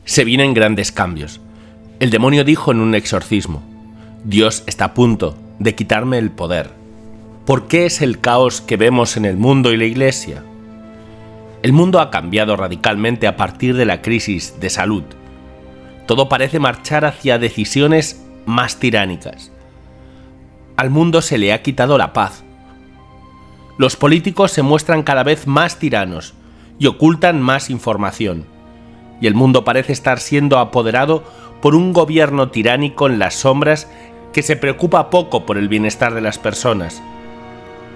Se vienen grandes cambios. El demonio dijo en un exorcismo: Dios está a punto de quitarme el poder. ¿Por qué es el caos que vemos en el mundo y la Iglesia? El mundo ha cambiado radicalmente a partir de la crisis de salud. Todo parece marchar hacia decisiones más tiránicas. Al mundo se le ha quitado la paz. Los políticos se muestran cada vez más tiranos y ocultan más información. Y el mundo parece estar siendo apoderado por un gobierno tiránico en las sombras que se preocupa poco por el bienestar de las personas.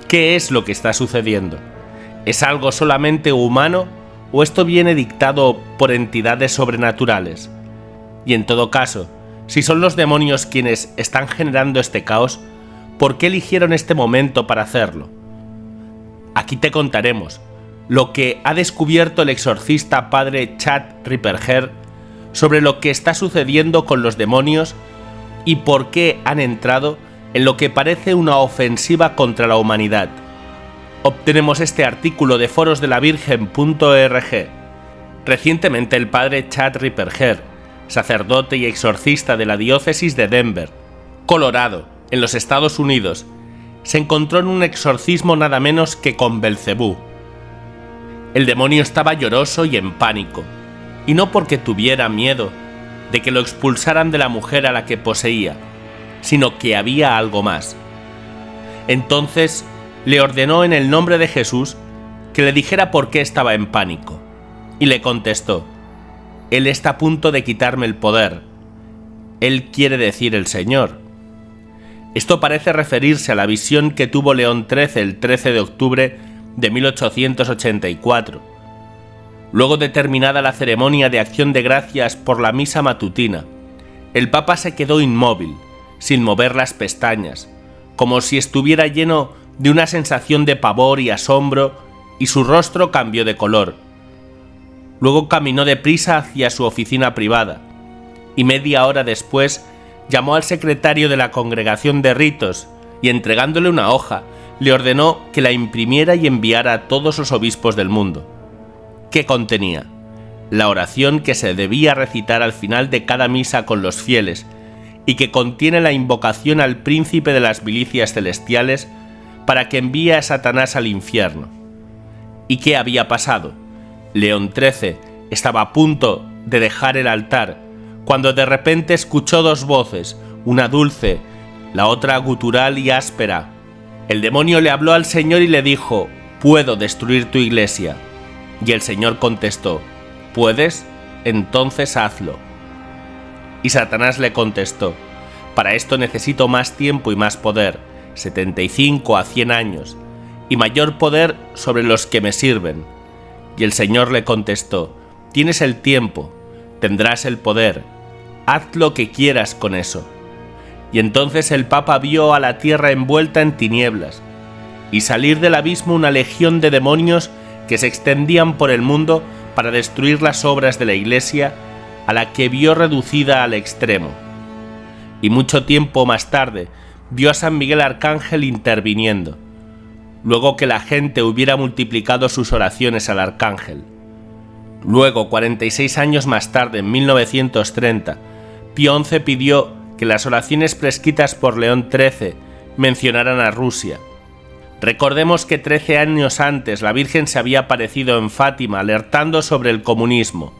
¿Qué es lo que está sucediendo? ¿Es algo solamente humano o esto viene dictado por entidades sobrenaturales? Y en todo caso, si son los demonios quienes están generando este caos, ¿por qué eligieron este momento para hacerlo? Aquí te contaremos lo que ha descubierto el exorcista padre Chad Ripperger sobre lo que está sucediendo con los demonios y por qué han entrado en lo que parece una ofensiva contra la humanidad. Obtenemos este artículo de forosdelavirgen.org. Recientemente el padre Chad Ripperger, sacerdote y exorcista de la diócesis de Denver, Colorado, en los Estados Unidos, se encontró en un exorcismo nada menos que con Belcebú. El demonio estaba lloroso y en pánico, y no porque tuviera miedo de que lo expulsaran de la mujer a la que poseía, sino que había algo más. Entonces le ordenó en el nombre de Jesús que le dijera por qué estaba en pánico, y le contestó: Él está a punto de quitarme el poder. Él quiere decir el Señor. Esto parece referirse a la visión que tuvo León XIII el 13 de octubre de 1884. Luego de terminada la ceremonia de acción de gracias por la misa matutina, el Papa se quedó inmóvil, sin mover las pestañas, como si estuviera lleno de una sensación de pavor y asombro, y su rostro cambió de color. Luego caminó deprisa hacia su oficina privada, y media hora después llamó al secretario de la Congregación de Ritos y, entregándole una hoja, le ordenó que la imprimiera y enviara a todos los obispos del mundo. ¿Qué contenía? La oración que se debía recitar al final de cada misa con los fieles y que contiene la invocación al príncipe de las milicias celestiales para que envíe a Satanás al infierno. ¿Y qué había pasado? León XIII estaba a punto de dejar el altar cuando de repente escuchó dos voces, una dulce, la otra gutural y áspera. El demonio le habló al Señor y le dijo: «Puedo destruir tu iglesia». Y el Señor contestó: «¿Puedes? Entonces hazlo». Y Satanás le contestó: «Para esto necesito más tiempo y más poder, 75 a 100 años, y mayor poder sobre los que me sirven». Y el Señor le contestó: «Tienes el tiempo, tendrás el poder, haz lo que quieras con eso». Y entonces el Papa vio a la tierra envuelta en tinieblas, y salir del abismo una legión de demonios que se extendían por el mundo para destruir las obras de la Iglesia, a la que vio reducida al extremo. Y mucho tiempo más tarde vio a San Miguel Arcángel interviniendo, luego que la gente hubiera multiplicado sus oraciones al Arcángel. Luego, 46 años más tarde, en 1930, Pío XI pidió que las oraciones prescritas por León XIII mencionaran a Rusia. Recordemos que 13 años antes la Virgen se había aparecido en Fátima alertando sobre el comunismo.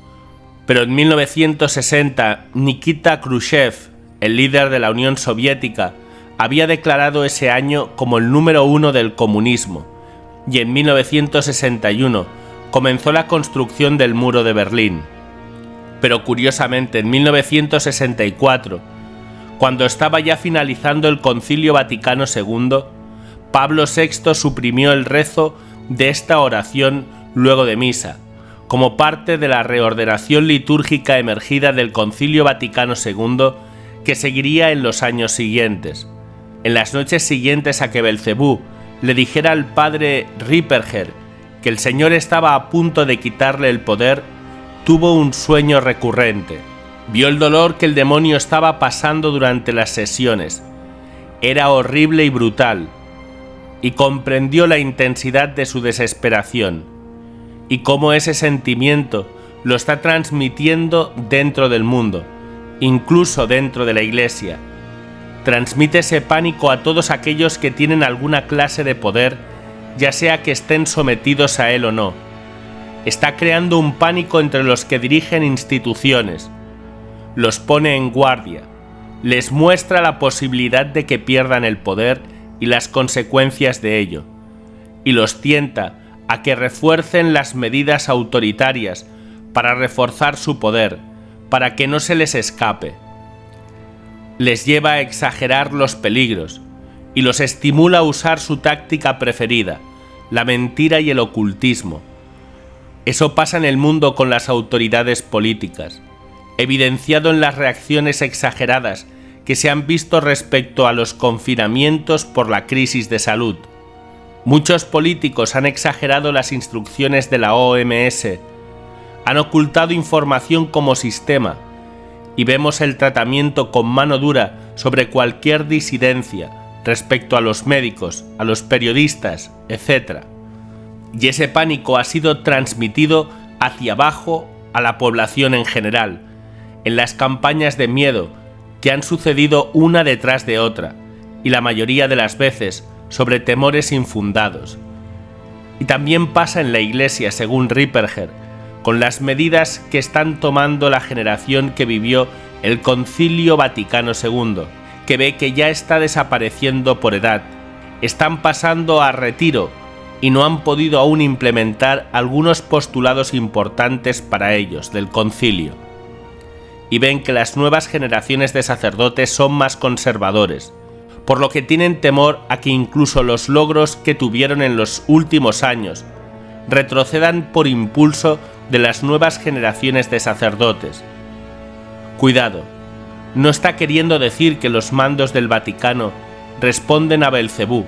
Pero en 1960 Nikita Khrushchev, el líder de la Unión Soviética, había declarado ese año como el número 1 del comunismo, y en 1961 comenzó la construcción del muro de Berlín. Pero curiosamente, en 1964, cuando estaba ya finalizando el Concilio Vaticano II, Pablo VI suprimió el rezo de esta oración luego de misa, como parte de la reordenación litúrgica emergida del Concilio Vaticano II que seguiría en los años siguientes. En las noches siguientes a que Belcebú le dijera al padre Ripperger que el Señor estaba a punto de quitarle el poder, tuvo un sueño recurrente. Vio el dolor que el demonio estaba pasando durante las sesiones. Era horrible y brutal, y comprendió la intensidad de su desesperación, y cómo ese sentimiento lo está transmitiendo dentro del mundo, incluso dentro de la Iglesia. Transmite ese pánico a todos aquellos que tienen alguna clase de poder, ya sea que estén sometidos a él o no. Está creando un pánico entre los que dirigen instituciones. Los pone en guardia. Les muestra la posibilidad de que pierdan el poder y las consecuencias de ello. Y los tienta a que refuercen las medidas autoritarias para reforzar su poder, para que no se les escape. Les lleva a exagerar los peligros y los estimula a usar su táctica preferida, la mentira y el ocultismo. Eso pasa en el mundo con las autoridades políticas, evidenciado en las reacciones exageradas que se han visto respecto a los confinamientos por la crisis de salud. Muchos políticos han exagerado las instrucciones de la OMS, han ocultado información como sistema, y vemos el tratamiento con mano dura sobre cualquier disidencia respecto a los médicos, a los periodistas, etc. Y ese pánico ha sido transmitido hacia abajo a la población en general, en las campañas de miedo que han sucedido una detrás de otra, y la mayoría de las veces sobre temores infundados. Y también pasa en la Iglesia, según Ripperger, con las medidas que están tomando la generación que vivió el Concilio Vaticano II, que ve que ya está desapareciendo por edad, están pasando a retiro y no han podido aún implementar algunos postulados importantes para ellos del concilio. Y ven que las nuevas generaciones de sacerdotes son más conservadores, por lo que tienen temor a que incluso los logros que tuvieron en los últimos años retrocedan por impulso de las nuevas generaciones de sacerdotes. Cuidado, no está queriendo decir que los mandos del Vaticano responden a Belcebú,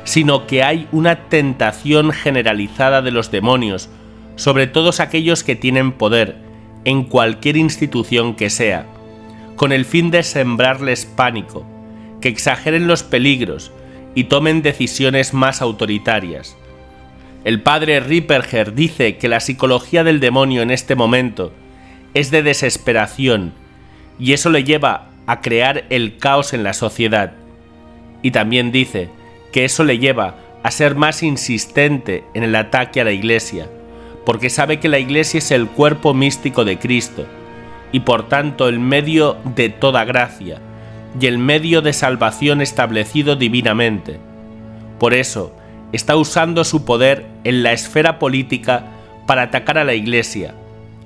sino que hay una tentación generalizada de los demonios sobre todos aquellos que tienen poder, en cualquier institución que sea, con el fin de sembrarles pánico, que exageren los peligros y tomen decisiones más autoritarias. El padre Ripperger dice que la psicología del demonio en este momento es de desesperación y eso le lleva a crear el caos en la sociedad. Y también dice que eso le lleva a ser más insistente en el ataque a la Iglesia, porque sabe que la Iglesia es el cuerpo místico de Cristo y por tanto el medio de toda gracia y el medio de salvación establecido divinamente. Por eso, está usando su poder en la esfera política para atacar a la Iglesia,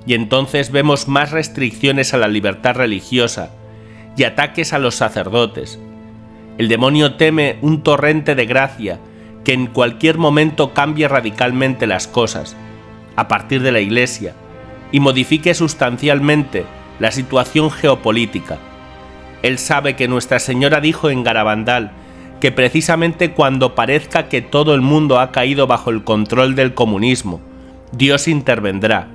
y entonces vemos más restricciones a la libertad religiosa y ataques a los sacerdotes. El demonio teme un torrente de gracia que en cualquier momento cambie radicalmente las cosas, a partir de la Iglesia, y modifique sustancialmente la situación geopolítica. Él sabe que Nuestra Señora dijo en Garabandal que precisamente cuando parezca que todo el mundo ha caído bajo el control del comunismo, Dios intervendrá.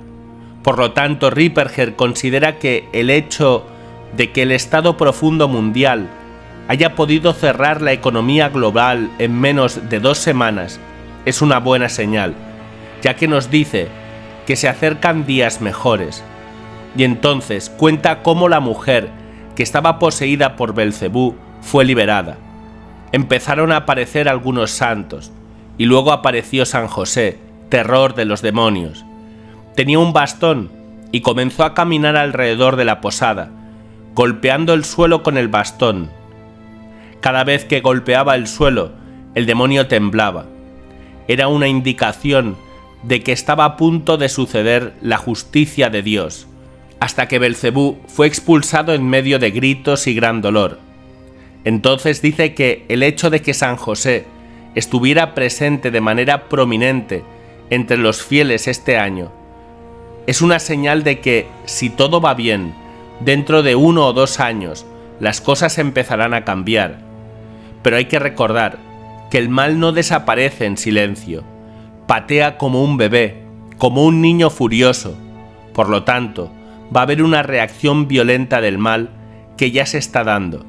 Por lo tanto, Ripperger considera que el hecho de que el Estado Profundo Mundial haya podido cerrar la economía global en menos de 2 semanas es una buena señal, ya que nos dice que se acercan días mejores. Y entonces cuenta cómo la mujer que estaba poseída por Belcebú fue liberada. Empezaron a aparecer algunos santos, y luego apareció San José, terror de los demonios. Tenía un bastón y comenzó a caminar alrededor de la posada, golpeando el suelo con el bastón. Cada vez que golpeaba el suelo, el demonio temblaba. Era una indicación de que estaba a punto de suceder la justicia de Dios, hasta que Belcebú fue expulsado en medio de gritos y gran dolor. Entonces dice que el hecho de que San José estuviera presente de manera prominente entre los fieles este año es una señal de que, si todo va bien, dentro de 1 o 2 años las cosas empezarán a cambiar. Pero hay que recordar que el mal no desaparece en silencio, patea como un bebé, como un niño furioso. Por lo tanto, va a haber una reacción violenta del mal que ya se está dando.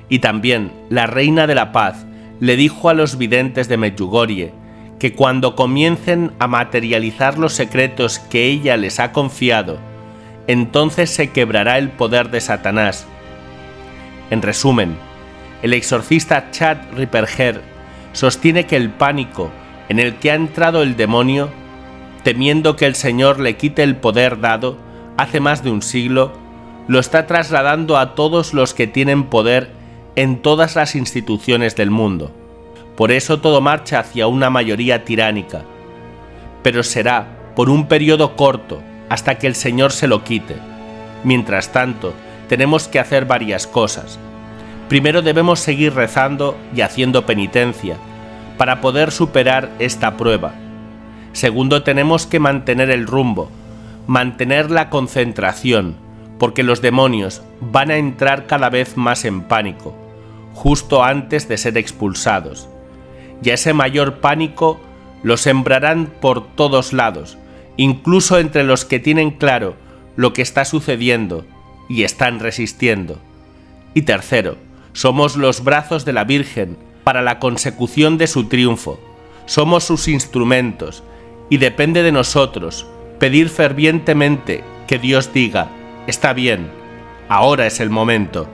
Y también la reina de la paz le dijo a los videntes de Medjugorje que cuando comiencen a materializar los secretos que ella les ha confiado, entonces se quebrará el poder de Satanás. En resumen, el exorcista Chad Ripperger sostiene que el pánico en el que ha entrado el demonio, temiendo que el Señor le quite el poder dado hace más de un siglo, lo está trasladando a todos los que tienen poder en todas las instituciones del mundo. Por eso todo marcha hacia una mayoría tiránica, pero será por un periodo corto hasta que el Señor se lo quite. Mientras tanto, tenemos que hacer varias cosas. Primero debemos seguir rezando y haciendo penitencia para poder superar esta prueba. Segundo, tenemos que mantener el rumbo, mantener la concentración, porque los demonios van a entrar cada vez más en pánico, justo antes de ser expulsados. Y ese mayor pánico lo sembrarán por todos lados, incluso entre los que tienen claro lo que está sucediendo y están resistiendo. Y tercero, somos los brazos de la Virgen para la consecución de su triunfo. Somos sus instrumentos y depende de nosotros pedir fervientemente que Dios diga: está bien, ahora es el momento.